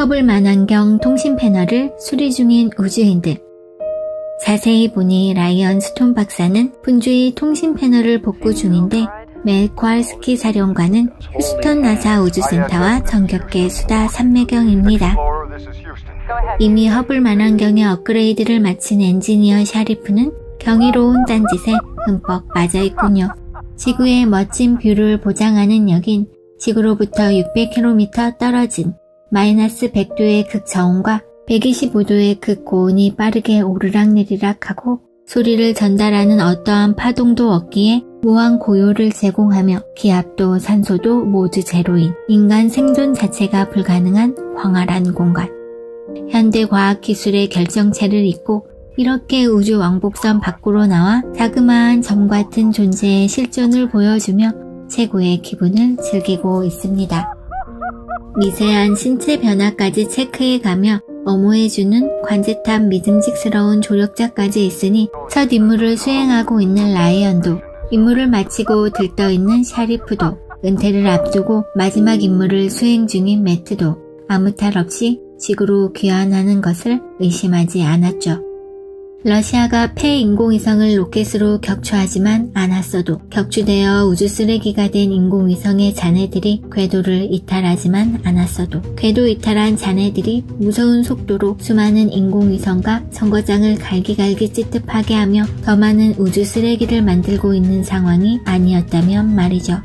허블 만환경 통신 패널을 수리 중인 우주인들. 자세히 보니 라이언 스톤 박사는 분주히 통신 패널을 복구 중인데 멜 코알스키 사령관은 휴스턴 나사 우주센터와 정겹게 수다 삼매경입니다. 이미 허블 만환경의 업그레이드를 마친 엔지니어 샤리프는 경이로운 딴짓에 흠뻑 빠져있군요. 지구의 멋진 뷰를 보장하는 여긴 지구로부터 600km 떨어진 마이너스 100도의 극저온과 125도의 극고온이 빠르게 오르락내리락하고 소리를 전달하는 어떠한 파동도 없기에 무한 고요를 제공하며 기압도 산소도 모두 제로인 인간 생존 자체가 불가능한 광활한 공간. 현대 과학기술의 결정체를 잇고 이렇게 우주 왕복선 밖으로 나와 자그마한 점 같은 존재의 실존을 보여주며 최고의 기분을 즐기고 있습니다. 미세한 신체 변화까지 체크해가며 엄호해주는 관제탑 믿음직스러운 조력자까지 있으니 첫 임무를 수행하고 있는 라이언도, 임무를 마치고 들떠있는 샤리프도, 은퇴를 앞두고 마지막 임무를 수행 중인 매트도 아무 탈 없이 지구로 귀환하는 것을 의심하지 않았죠. 러시아가 폐인공위성을 로켓으로 격추하지만 않았어도 격추되어 우주 쓰레기가 된 인공위성의 잔해들이 궤도를 이탈하지만 않았어도 궤도 이탈한 잔해들이 무서운 속도로 수많은 인공위성과 정거장을 갈기갈기 찌듯하게 하며 더 많은 우주 쓰레기를 만들고 있는 상황이 아니었다면 말이죠.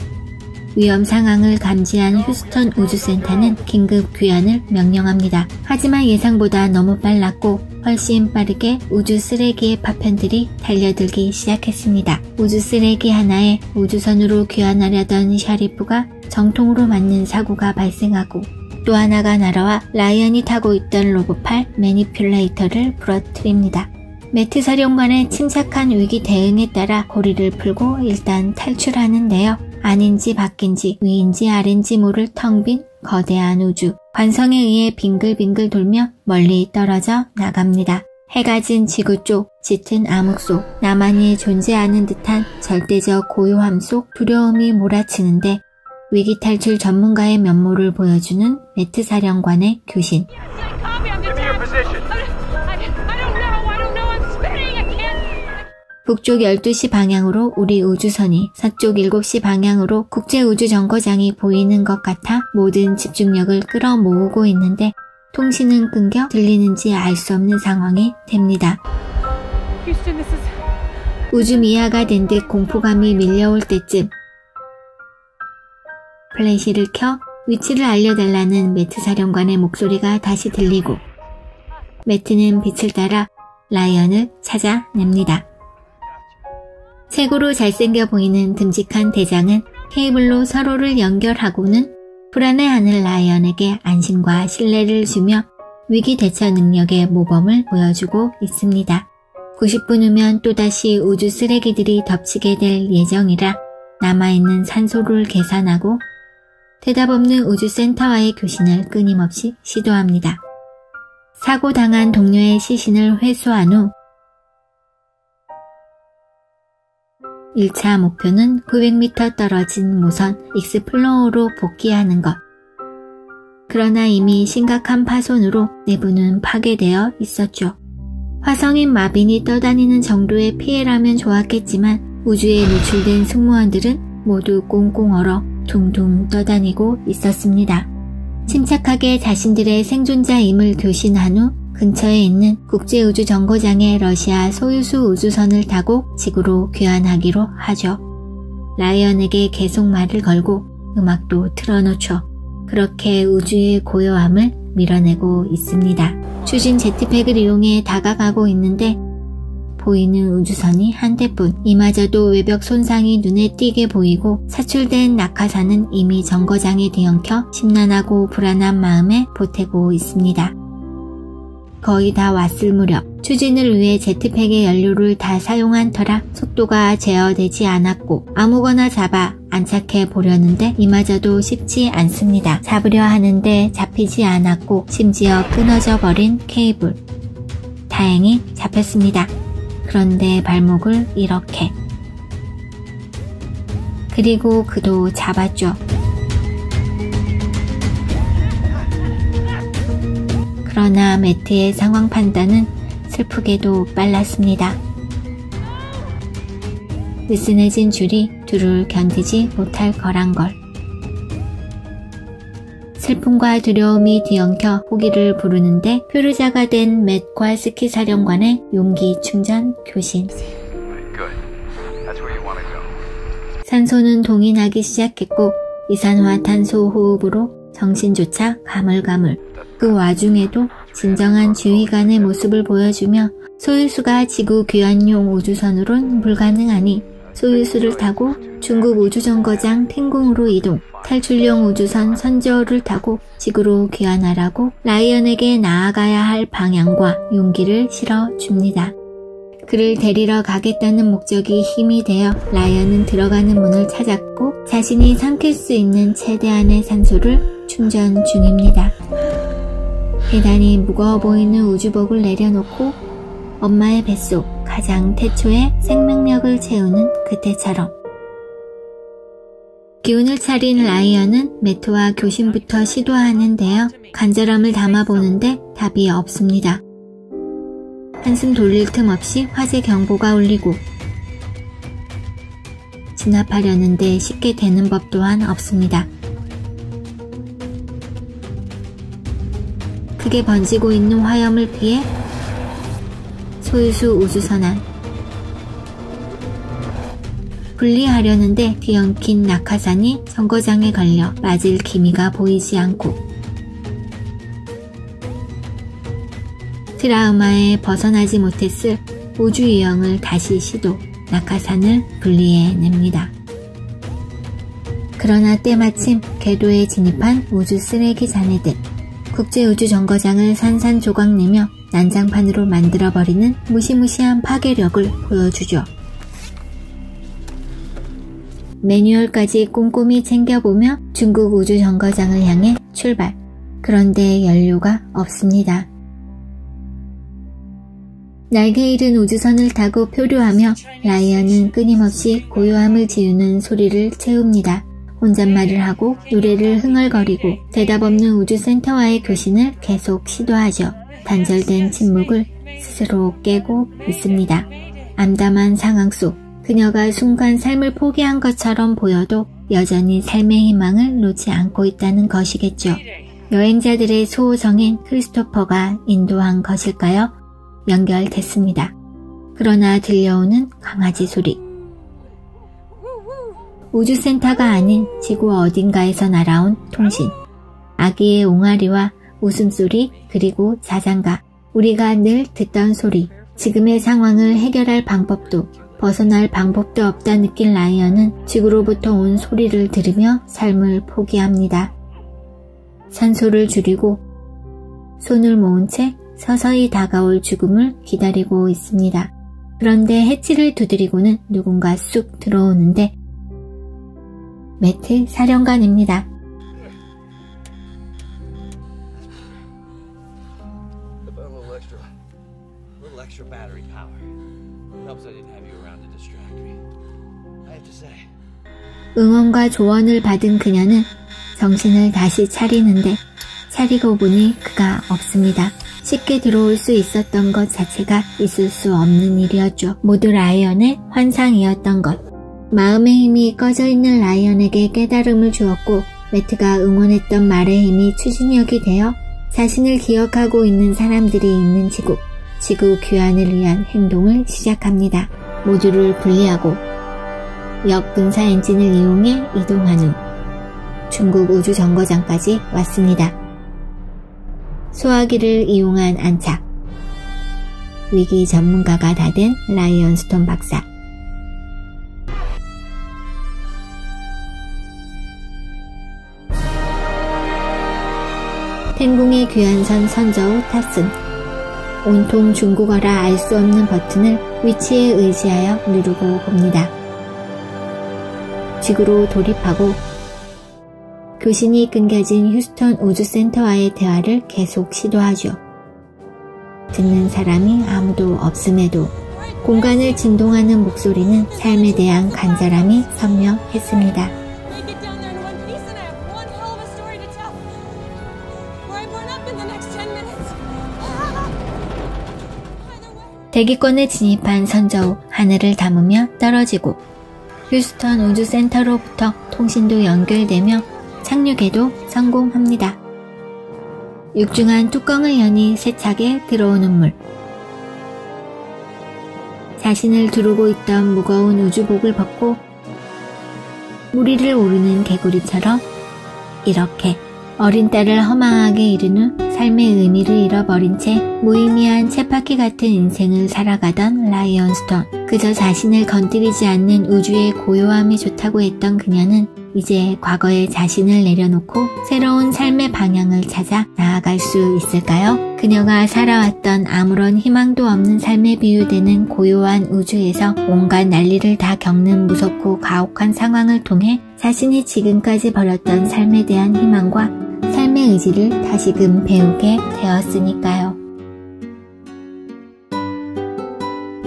위험 상황을 감지한 휴스턴 우주센터는 긴급 귀환을 명령합니다. 하지만 예상보다 너무 빨랐고 훨씬 빠르게 우주 쓰레기의 파편들이 달려들기 시작했습니다. 우주 쓰레기 하나에 우주선으로 귀환하려던 샤리프가 정통으로 맞는 사고가 발생하고 또 하나가 날아와 라이언이 타고 있던 로봇팔 매니퓰레이터를 부러뜨립니다. 매트 사령관의 침착한 위기 대응에 따라 고리를 풀고 일단 탈출하는데요. 아닌지 밖인지 위인지 아래인지 모를 텅 빈 거대한 우주. 관성에 의해 빙글빙글 돌며 멀리 떨어져 나갑니다. 해가 진 지구 쪽 짙은 암흑 속 나만이 존재하는 듯한 절대적 고요함 속 두려움이 몰아치는데 위기 탈출 전문가의 면모를 보여주는 매트 사령관의 교신. 북쪽 12시 방향으로 우리 우주선이, 서쪽 7시 방향으로 국제우주정거장이 보이는 것 같아 모든 집중력을 끌어모으고 있는데 통신은 끊겨 들리는지 알 수 없는 상황이 됩니다. 우주 미아가 된 듯 공포감이 밀려올 때쯤 플래시를 켜 위치를 알려달라는 매트 사령관의 목소리가 다시 들리고 매트는 빛을 따라 라이언을 찾아냅니다. 최고로 잘생겨 보이는 듬직한 대장은 케이블로 서로를 연결하고는 불안해하는 라이언에게 안심과 신뢰를 주며 위기 대처 능력의 모범을 보여주고 있습니다. 90분 후면 또다시 우주 쓰레기들이 덮치게 될 예정이라 남아있는 산소를 계산하고 대답 없는 우주센터와의 교신을 끊임없이 시도합니다. 사고당한 동료의 시신을 회수한 후 1차 목표는 900m 떨어진 모선 익스플로어로 복귀하는 것. 그러나 이미 심각한 파손으로 내부는 파괴되어 있었죠. 화성인 마빈이 떠다니는 정도의 피해라면 좋았겠지만 우주에 노출된 승무원들은 모두 꽁꽁 얼어 둥둥 떠다니고 있었습니다. 침착하게 자신들의 생존자임을 교신한 후 근처에 있는 국제우주정거장의 러시아 소유수 우주선을 타고 지구로 귀환하기로 하죠. 라이언에게 계속 말을 걸고 음악도 틀어놓죠. 그렇게 우주의 고요함을 밀어내고 있습니다. 추진 제트팩을 이용해 다가가고 있는데 보이는 우주선이 한 대뿐. 이마저도 외벽 손상이 눈에 띄게 보이고 사출된 낙하산은 이미 정거장에 뒤엉켜 심란하고 불안한 마음에 보태고 있습니다. 거의 다 왔을 무렵 추진을 위해 제트팩의 연료를 다 사용한 터라 속도가 제어되지 않았고 아무거나 잡아 안착해 보려는데 이마저도 쉽지 않습니다. 잡으려 하는데 잡히지 않았고 심지어 끊어져 버린 케이블. 다행히 잡혔습니다. 그런데 발목을 이렇게. 그리고 그도 잡았죠. 그러나 매트의 상황 판단은 슬프게도 빨랐습니다. 느슨해진 줄이 둘을 견디지 못할 거란 걸. 슬픔과 두려움이 뒤엉켜 호기를 부르는데 표류자가 된 맷 괄스키 사령관의 용기 충전 교신. 산소는 동인하기 시작했고 이산화탄소 호흡으로 정신조차 가물가물. 그 와중에도 진정한 지휘관의 모습을 보여주며 소유수가 지구 귀환용 우주선으론 불가능하니 소유수를 타고 중국 우주정거장 텐궁으로 이동, 탈출용 우주선 선저우를 타고 지구로 귀환하라고 라이언에게 나아가야 할 방향과 용기를 실어줍니다. 그를 데리러 가겠다는 목적이 힘이 되어 라이언은 들어가는 문을 찾았고 자신이 삼킬 수 있는 최대한의 산소를 충전 중입니다. 대단히 무거워 보이는 우주복을 내려놓고 엄마의 뱃속 가장 태초의 생명력을 채우는 그때처럼. 기운을 차린 라이언은 매트와 교신부터 시도하는데요. 간절함을 담아보는데 답이 없습니다. 한숨 돌릴 틈 없이 화재 경보가 울리고 진압하려는데 쉽게 되는 법 또한 없습니다. 크게 번지고 있는 화염을 피해 소유수 우주선 안 분리하려는데 뒤엉킨 낙하산이 정거장에 걸려 맞을 기미가 보이지 않고 트라우마에 벗어나지 못했을 우주유영을 다시 시도, 낙하산을 분리해냅니다. 그러나 때마침 궤도에 진입한 우주 쓰레기 잔해들, 국제우주정거장을 산산조각내며 난장판으로 만들어버리는 무시무시한 파괴력을 보여주죠. 매뉴얼까지 꼼꼼히 챙겨보며 중국 우주정거장을 향해 출발. 그런데 연료가 없습니다. 날개 잃은 우주선을 타고 표류하며 라이언은 끊임없이 고요함을 지우는 소리를 채웁니다. 혼잣말을 하고 노래를 흥얼거리고 대답 없는 우주센터와의 교신을 계속 시도하죠. 단절된 침묵을 스스로 깨고 있습니다. 암담한 상황 속 그녀가 순간 삶을 포기한 것처럼 보여도 여전히 삶의 희망을 놓지 않고 있다는 것이겠죠. 여행자들의 수호성인 크리스토퍼가 인도한 것일까요? 연결됐습니다. 그러나 들려오는 강아지 소리. 우주센터가 아닌 지구 어딘가에서 날아온 통신. 아기의 옹알이와 웃음소리 그리고 자장가. 우리가 늘 듣던 소리. 지금의 상황을 해결할 방법도 벗어날 방법도 없다 느낀 라이언은 지구로부터 온 소리를 들으며 삶을 포기합니다. 산소를 줄이고 손을 모은 채 서서히 다가올 죽음을 기다리고 있습니다. 그런데 해치를 두드리고는 누군가 쑥 들어오는데 매트 사령관입니다. 응원과 조언을 받은 그녀는 정신을 다시 차리는데 차리고 보니 그가 없습니다. 쉽게 들어올 수 있었던 것 자체가 있을 수 없는 일이었죠. 모두 라이언의 환상이었던 것. 마음의 힘이 꺼져있는 라이언에게 깨달음을 주었고 매트가 응원했던 말의 힘이 추진력이 되어 자신을 기억하고 있는 사람들이 있는 지구 귀환을 위한 행동을 시작합니다. 모듈을 분리하고 역분사 엔진을 이용해 이동한 후 중국 우주정거장까지 왔습니다. 소화기를 이용한 안착. 위기 전문가가 다 된 라이언 스톤 박사. 텐궁의 귀환선 선저우 탑승. 온통 중국어라 알 수 없는 버튼을 위치에 의지하여 누르고 봅니다. 지구로 돌입하고 교신이 끊겨진 휴스턴 우주센터와의 대화를 계속 시도하죠. 듣는 사람이 아무도 없음에도 공간을 진동하는 목소리는 삶에 대한 간절함이 선명했습니다. 대기권에 진입한 선저 후 하늘을 담으며 떨어지고 휴스턴 우주센터로부터 통신도 연결되며 착륙에도 성공합니다. 육중한 뚜껑을 여니 세차게 들어오는 물. 자신을 두르고 있던 무거운 우주복을 벗고 무리를 오르는 개구리처럼 이렇게 어린 딸을 허망하게 잃은 후 삶의 의미를 잃어버린 채 무의미한 쳇바퀴 같은 인생을 살아가던 라이언 스톤. 그저 자신을 건드리지 않는 우주의 고요함이 좋다고 했던 그녀는 이제 과거의 자신을 내려놓고 새로운 삶의 방향을 찾아 나아갈 수 있을까요? 그녀가 살아왔던 아무런 희망도 없는 삶에 비유되는 고요한 우주에서 온갖 난리를 다 겪는 무섭고 가혹한 상황을 통해 자신이 지금까지 버렸던 삶에 대한 희망과 삶의 의지를 다시금 배우게 되었으니까요.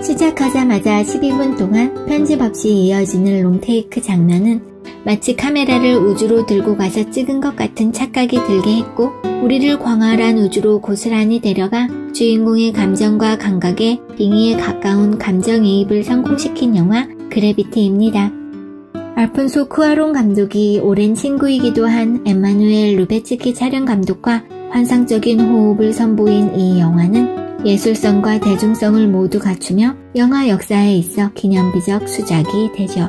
시작하자마자 12분 동안 편집 없이 이어지는 롱테이크 장면은 마치 카메라를 우주로 들고 가서 찍은 것 같은 착각이 들게 했고 우리를 광활한 우주로 고스란히 데려가 주인공의 감정과 감각에 빙의에 가까운 감정이입을 성공시킨 영화 그래비티입니다. 알폰소 쿠아론 감독이 오랜 친구이기도 한 엠마누엘 루베츠키 촬영 감독과 환상적인 호흡을 선보인 이 영화는 예술성과 대중성을 모두 갖추며 영화 역사에 있어 기념비적 수작이 되죠.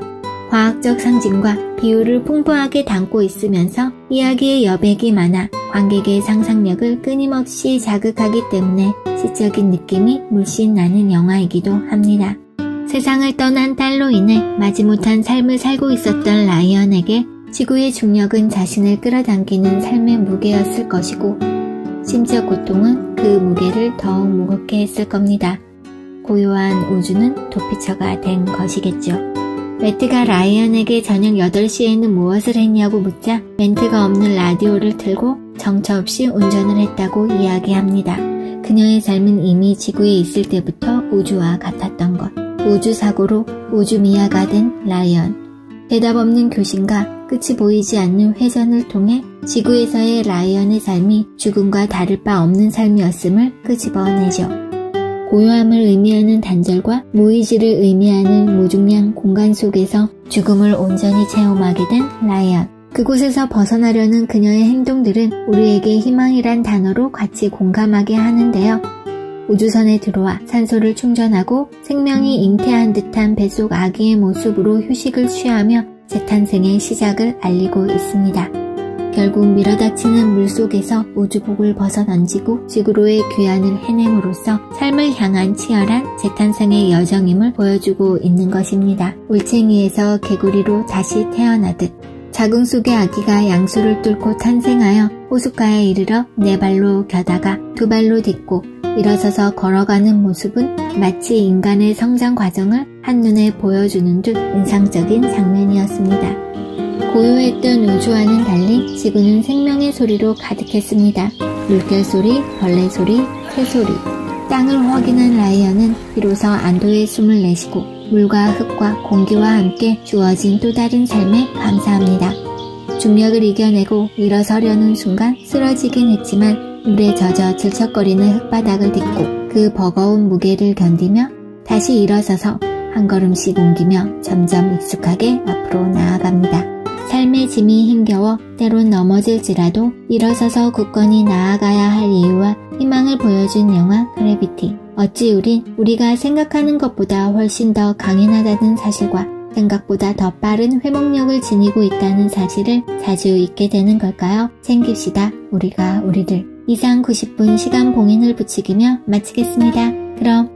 과학적 상징과 비유를 풍부하게 담고 있으면서 이야기의 여백이 많아 관객의 상상력을 끊임없이 자극하기 때문에 시적인 느낌이 물씬 나는 영화이기도 합니다. 세상을 떠난 딸로 인해 마지못한 삶을 살고 있었던 라이언에게 지구의 중력은 자신을 끌어당기는 삶의 무게였을 것이고 심지어 고통은 그 무게를 더욱 무겁게 했을 겁니다. 고요한 우주는 도피처가 된 것이겠죠. 매트가 라이언에게 저녁 8시에는 무엇을 했냐고 묻자 멘트가 없는 라디오를 틀고 정처 없이 운전을 했다고 이야기합니다. 그녀의 삶은 이미 지구에 있을 때부터 우주와 같았던 것. 우주사고로 우주미아가 된 라이언. 대답 없는 교신과 끝이 보이지 않는 회전을 통해 지구에서의 라이언의 삶이 죽음과 다를 바 없는 삶이었음을 끄집어내죠. 고요함을 의미하는 단절과 무의지를 의미하는 무중량 공간 속에서 죽음을 온전히 체험하게 된 라이언. 그곳에서 벗어나려는 그녀의 행동들은 우리에게 희망이란 단어로 같이 공감하게 하는데요. 우주선에 들어와 산소를 충전하고 생명이 잉태한 듯한 뱃속 아기의 모습으로 휴식을 취하며 재탄생의 시작을 알리고 있습니다. 결국 밀어닥치는 물속에서 우주복을 벗어던지고 지구로의 귀환을 해냄으로써 삶을 향한 치열한 재탄생의 여정임을 보여주고 있는 것입니다. 올챙이에서 개구리로 다시 태어나듯 자궁 속의 아기가 양수를 뚫고 탄생하여 호숫가에 이르러 4발로 겨다가 2발로 딛고 일어서서 걸어가는 모습은 마치 인간의 성장 과정을 한눈에 보여주는 듯 인상적인 장면이었습니다. 고요했던 우주와는 달리 지구는 생명의 소리로 가득했습니다. 물결 소리, 벌레 소리, 새 소리. 땅을 확인한 라이언은 비로소 안도의 숨을 내쉬고 물과 흙과 공기와 함께 주어진 또 다른 삶에 감사합니다. 중력을 이겨내고 일어서려는 순간 쓰러지긴 했지만 물에 젖어 질척거리는 흙바닥을 딛고 그 버거운 무게를 견디며 다시 일어서서 한 걸음씩 옮기며 점점 익숙하게 앞으로 나아갑니다. 삶의 짐이 힘겨워 때론 넘어질지라도 일어서서 굳건히 나아가야 할 이유와 희망을 보여준 영화 그래비티. 어찌 우린 우리가 생각하는 것보다 훨씬 더 강인하다는 사실과 생각보다 더 빠른 회복력을 지니고 있다는 사실을 자주 잊게 되는 걸까요? 챙깁시다. 우리가 우리를. 이상 90분 시간 봉인을 부추기며 마치겠습니다. 그럼